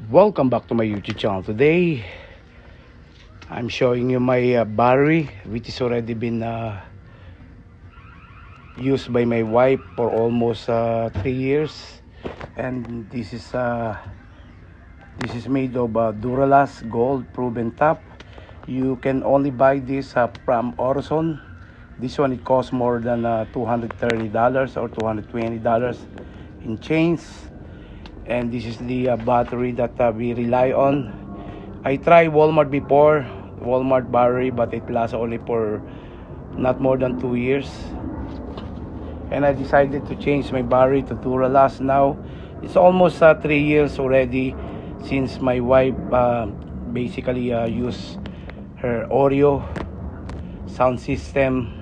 Welcome back to my YouTube channel. Today I'm showing you my battery, which has already been used by my wife for almost 3 years, and this is made of Duralast Gold Proven Top. You can only buy this from Orson. This one, it costs more than $230 or $220 in chains. And this is the battery that we rely on. I tried Walmart before, Walmart battery, but it lasts only for not more than 2 years. And I decided to change my battery to Duralast now. It's almost 3 years already since my wife basically used her audio sound system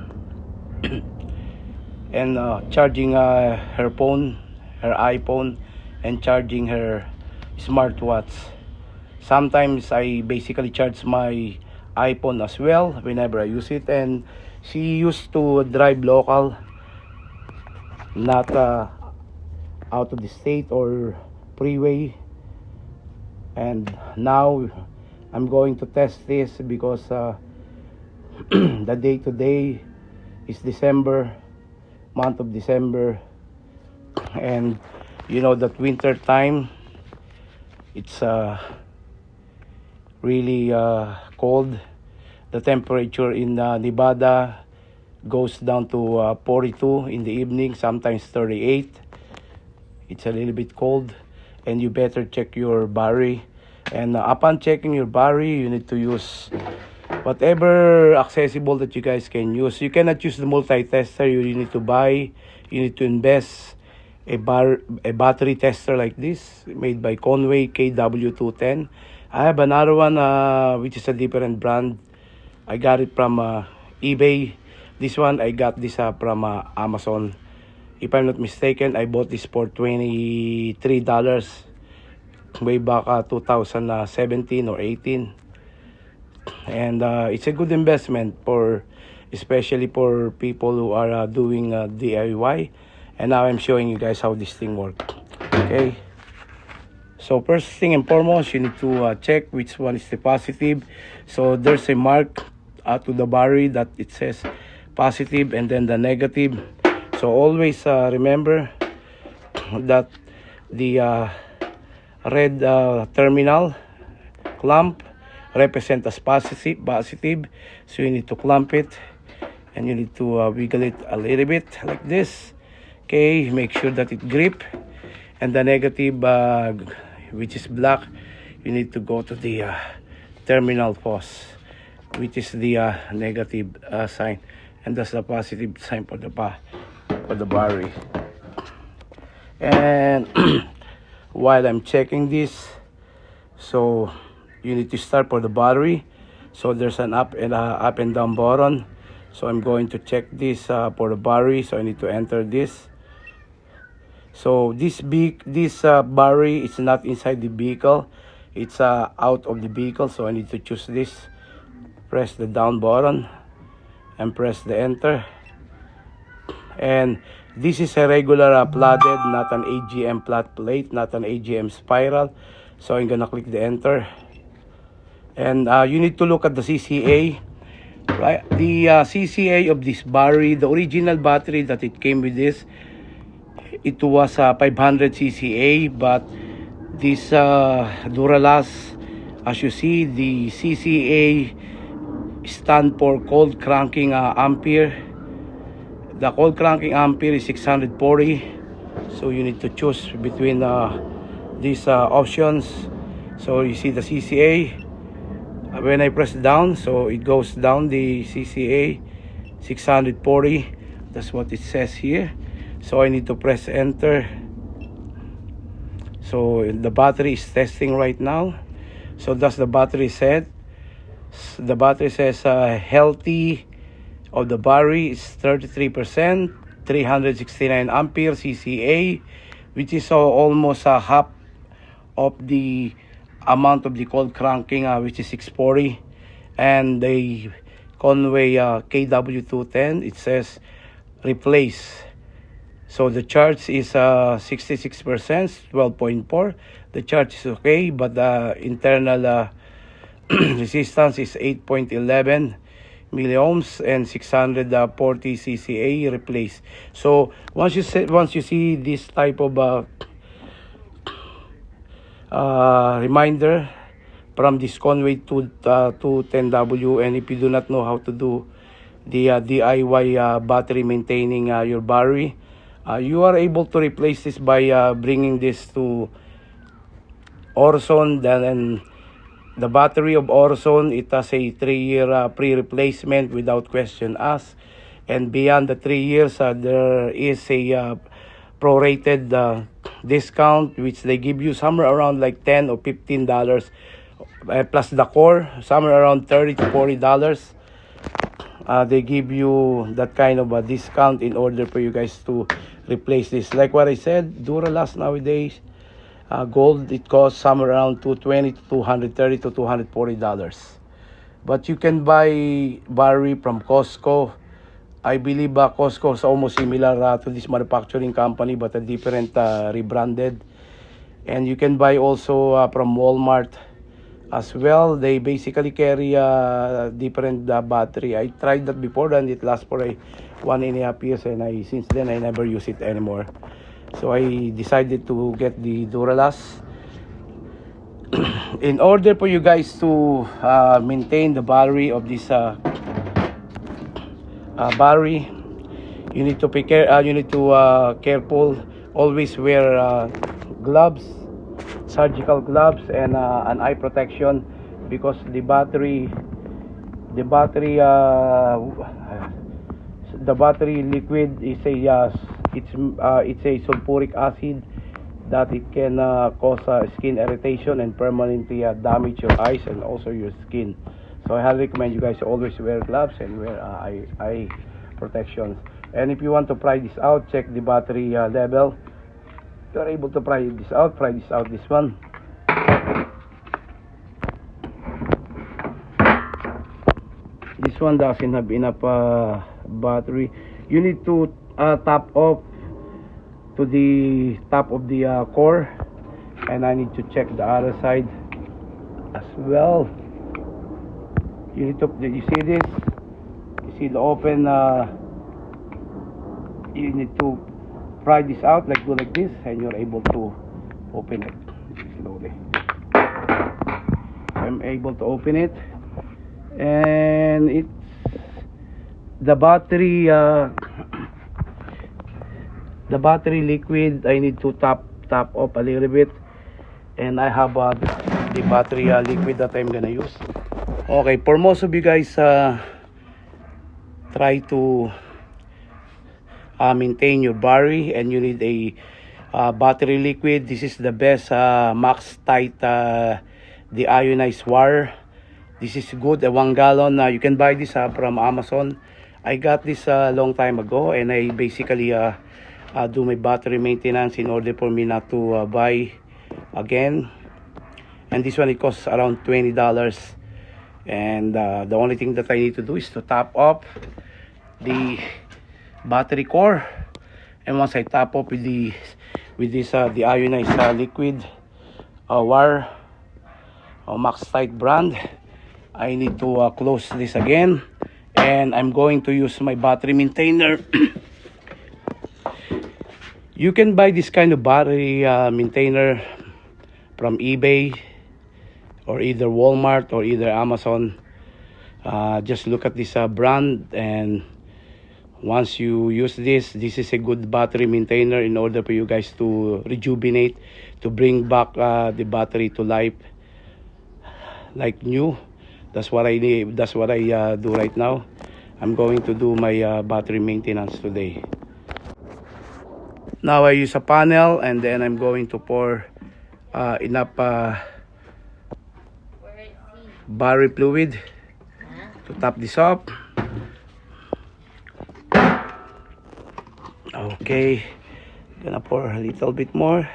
and charging her phone, her iPhone, and charging her smartwatch. Sometimes I basically charge my iPhone as well whenever I use it. And she used to drive local, not out of the state or freeway. And now I'm going to test this because the day today is December, month of December, and you know that winter time, it's really cold. The temperature in Nevada goes down to 42 in the evening, sometimes 38. It's a little bit cold, and you better check your battery. And upon checking your battery, you need to use whatever accessible that you guys can use. You cannot use the multi-tester. You need to buy, you need to invest a battery tester like this, made by Conway KW210. I have another one which is a different brand. I got it from eBay. This one, I got this from Amazon. If I'm not mistaken, I bought this for $23 way back 2017 or 18. And it's a good investment, for especially for people who are doing DIY. And now I'm showing you guys how this thing works. Okay, so first thing and foremost, you need to check which one is the positive. So there's a mark to the battery that it says positive, and then the negative. So always remember that the red terminal clamp represent as positive. So you need to clamp it, and you need to wiggle it a little bit like this. Okay, make sure that it grip. And the negative, which is black, you need to go to the terminal pause, which is the negative sign, and that's the positive sign for the battery. And while I'm checking this, so you need to start for the battery. So there's an up and down button. So I'm going to check this for the battery. So I need to enter this. So this battery is not inside the vehicle, it's out of the vehicle. So I need to choose this, press the down button, and press the enter. And this is a regular platted, not an AGM flat plate, not an AGM spiral. So I'm gonna click the enter. And you need to look at the CCA, right? The CCA of this battery, the original battery that it came with this, it was 500 CCA, but this Duralast, as you see, the CCA stand for cold cranking ampere. The cold cranking ampere is 640. So you need to choose between these options. So you see the CCA. When I press down, so it goes down, the CCA 640. That's what it says here. So I need to press enter. So the battery is testing right now. So that's the battery set. The battery says healthy of the battery is 33%, 369 ampere CCA, which is almost half of the amount of the cold cranking, which is 640. And the Conway KW210, it says replace So the charge is 66%, 12.4. The charge is okay, but the internal resistance is 8.11 milliohms and 640 cca replaced. So once you see this type of reminder from this Conway 210W, and if you do not know how to do the DIY battery maintaining your battery, you are able to replace this by bringing this to Orson. Then the battery of Orson, it has a 3-year pre-replacement without question asked, and beyond the 3 years there is a prorated discount which they give you somewhere around like $10 or $15 plus the core, somewhere around $30 to $40. They give you that kind of a discount in order for you guys to replace this. Like what I said, Duralast nowadays, gold, it costs somewhere around $220 to $230 to $240. But you can buy battery from Costco. I believe Costco is almost similar to this manufacturing company, but a different rebranded. And you can buy also from Walmart as well. They basically carry a different battery. I tried that before and it lasts for 1.5 years, and since then I never use it anymore. So I decided to get the Duralast. In order for you guys to maintain the battery of this battery, you need to careful. Always wear gloves, surgical gloves, and an eye protection, because the battery liquid is it's a sulfuric acid that it can cause skin irritation and permanently damage your eyes and also your skin. So I highly recommend you guys always wear gloves and wear eye protections. And if you want to try this out, check the battery level. If you are able to try this out, this one. This one doesn't have enough battery. You need to tap off to the top of the core, and I need to check the other side as well. You see this? You see the open? You need to pry this out, do like this, and you're able to open it slowly. I'm able to open it, and it's the battery. The battery liquid, I need to tap off a little bit, and I have the battery liquid that I'm gonna use. Okay, for most of you guys try to maintain your battery and you need a battery liquid, this is the best Max Tight deionized wire. This is good, a 1 gallon. You can buy this from Amazon. I got this a long time ago, and I basically do my battery maintenance in order for me not to buy again. And this one, it costs around $20. And the only thing that I need to do is to tap off the battery core. And once I tap off with this deionized liquid wire, Max Tight brand, I need to close this again, and I'm going to use my battery maintainer. You can buy this kind of battery maintainer from eBay or either Walmart or either Amazon. Just look at this brand, and once you use this is a good battery maintainer in order for you guys to rejuvenate, to bring back the battery to life like new. That's what I need. That's what I do right now. I'm going to do my battery maintenance today. Now I use a panel, and then I'm going to pour enough battery fluid to top this up. Okay, gonna pour a little bit more.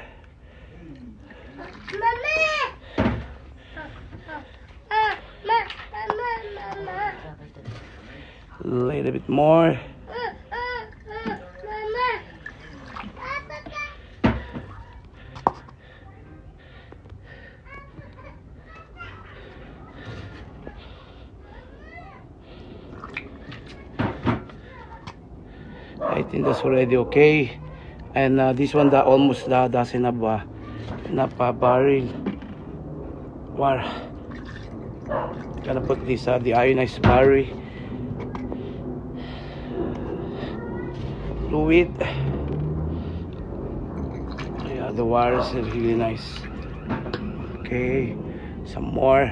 A little bit more. think that's already okay. And this one that almost doesn't have enough barrel. Well, gonna put this the ionized barrel fluid. Yeah, the wires are really nice. Okay, some more.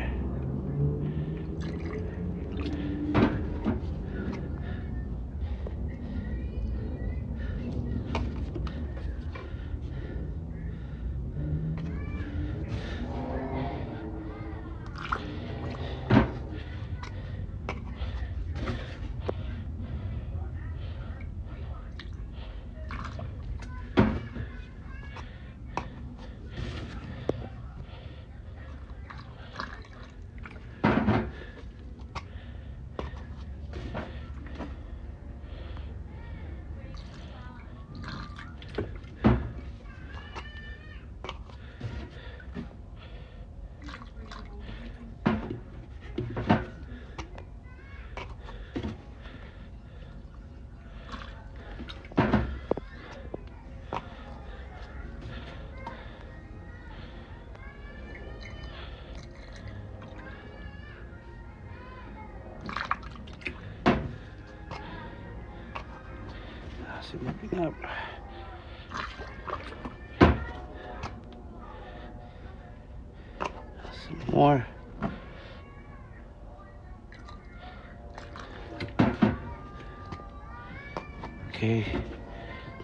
Looking up. Some more. Okay,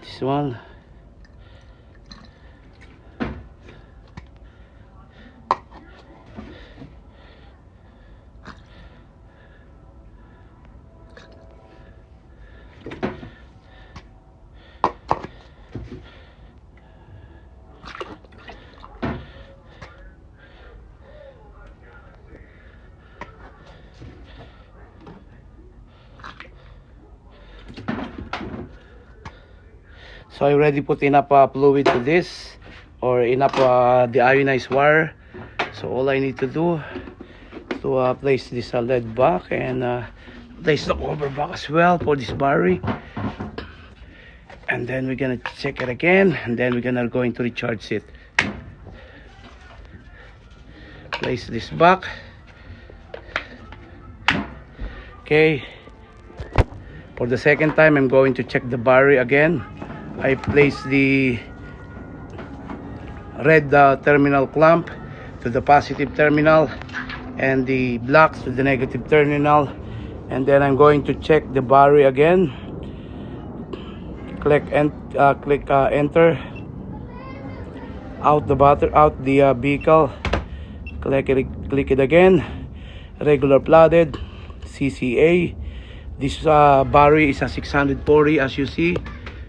this one. So I already put enough fluid to this, or enough the ionized wire. So all I need to do to place this lead back and place the cover back as well for this battery. And then we're gonna check it again, and then we're gonna going to recharge it. Place this back. Okay. For the second time, I'm going to check the battery again. I place the red terminal clamp to the positive terminal and the blacks to the negative terminal, and then I'm going to check the battery again. Click enter. Out the vehicle. Click it again. Regular flooded CCA. This battery is a 640, as you see.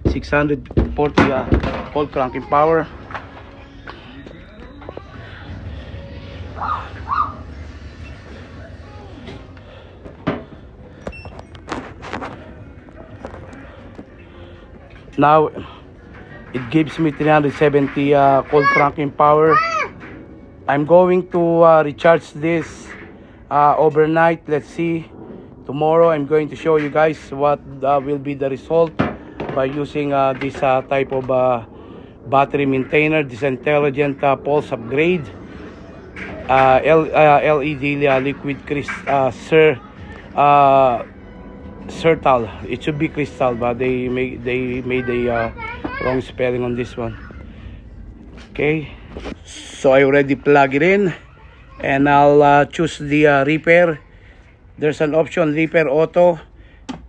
640 volt cranking power. Now it gives me 370 cold cranking power. I'm going to recharge this overnight. Let's see. Tomorrow I'm going to show you guys what will be the result by using this type of battery maintainer, this intelligent pulse upgrade, LED liquid Sertal. It should be crystal, but they made a wrong spelling on this one. Okay, so I already plug it in, and I'll choose the repair. There's an option, repair auto.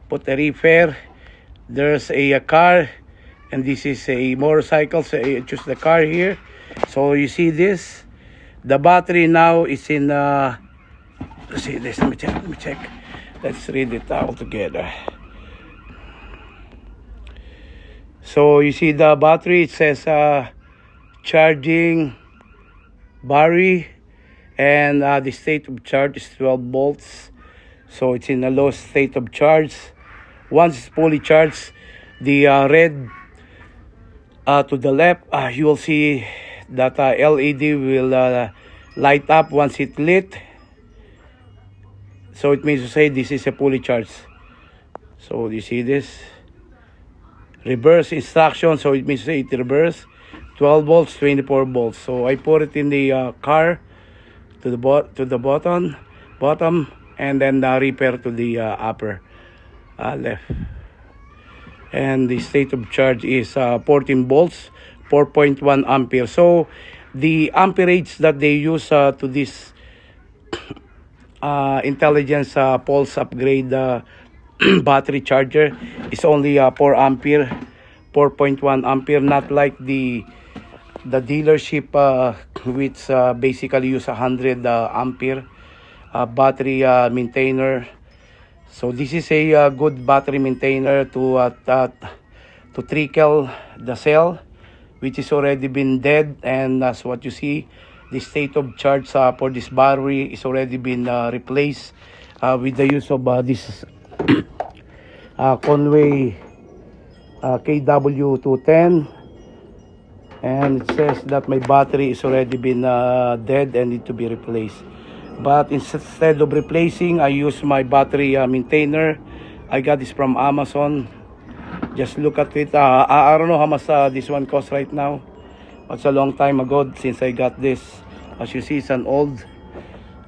Put the repair. There's a car, and this is a motorcycle, so I choose the car here. So you see this, the battery now is in let's see this, let me check. Let's read it all together. So you see the battery, it says charging battery, and the state of charge is 12 volts. So it's in a low state of charge. Once it's fully charged, the red to the left, you will see that LED will light up once it lit. So it means to say this is a fully charged. So you see this, reverse instruction, so it means it reverse 12 volts, 24 volts. So I put it in the car to the bottom, and then repair to the upper left. And the state of charge is 14 volts, 4.1 ampere. So the amperage that they use to this intelligence pulse upgrade battery charger is only 4 ampere, 4.1 ampere, not like the dealership which basically use 100 ampere battery maintainer. So this is a good battery maintainer to trickle the cell which is already been dead, and as what you see, the state of charge for this battery is already been replaced with the use of this Conway KW210, and it says that my battery is already been dead and need to be replaced. But instead of replacing, I use my battery maintainer. I got this from Amazon. Just look at it. I don't know how much this one costs right now. It's a long time ago since I got this. As you see, it's an old,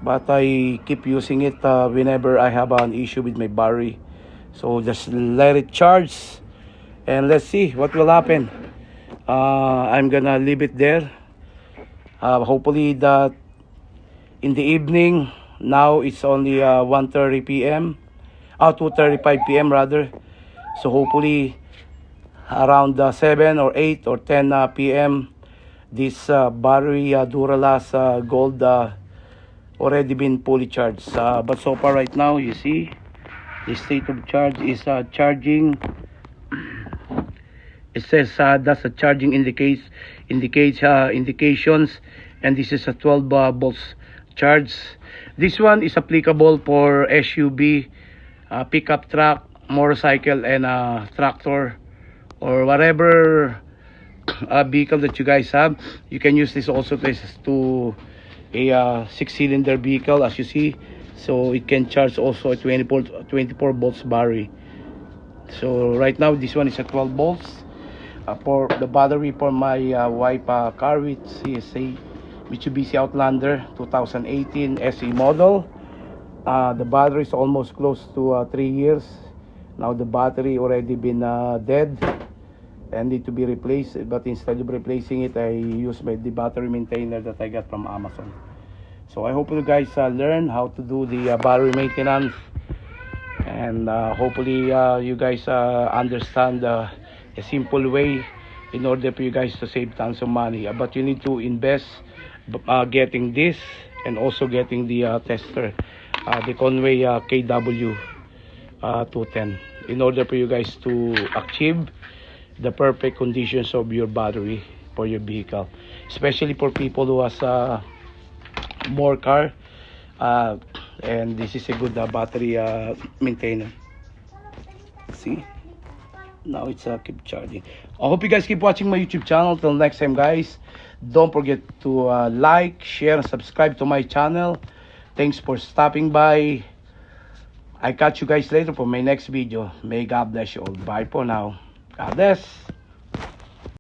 but I keep using it whenever I have an issue with my battery. So just let it charge, and let's see what will happen. I'm gonna leave it there. Hopefully that in the evening, now it's only 1:30 p.m. 2:35 p.m. rather. So hopefully around 7 or 8 or 10 p.m. this battery Duralast Gold already been fully charged. But so far right now, you see the state of charge is charging. It says that's a charging indications, and this is a 12 volts charge. This one is applicable for SUV, pickup truck, motorcycle, and tractor, or whatever vehicle that you guys have. You can use this also to a 6-cylinder vehicle, as you see. So it can charge also a 24 volts battery. So right now this one is a 12 volts. For the battery for my wife car, which is a Mitsubishi Outlander 2018 SE model. The battery is almost close to 3 years. Now the battery already been dead and need to be replaced. But instead of replacing it, I use the battery maintainer that I got from Amazon. So I hope you guys learn how to do the battery maintenance, and hopefully you guys understand a simple way in order for you guys to save tons of money. But you need to invest getting this, and also getting the tester, the Conway KW210, in order for you guys to achieve the perfect conditions of your battery for your vehicle, especially for people who has more car, and this is a good battery maintainer. See, now it's keep charging. I hope you guys keep watching my YouTube channel. Till next time, guys, don't forget to like, share, and subscribe to my channel. Thanks for stopping by. I catch you guys later for my next video. May God bless you all. Bye for now. God bless.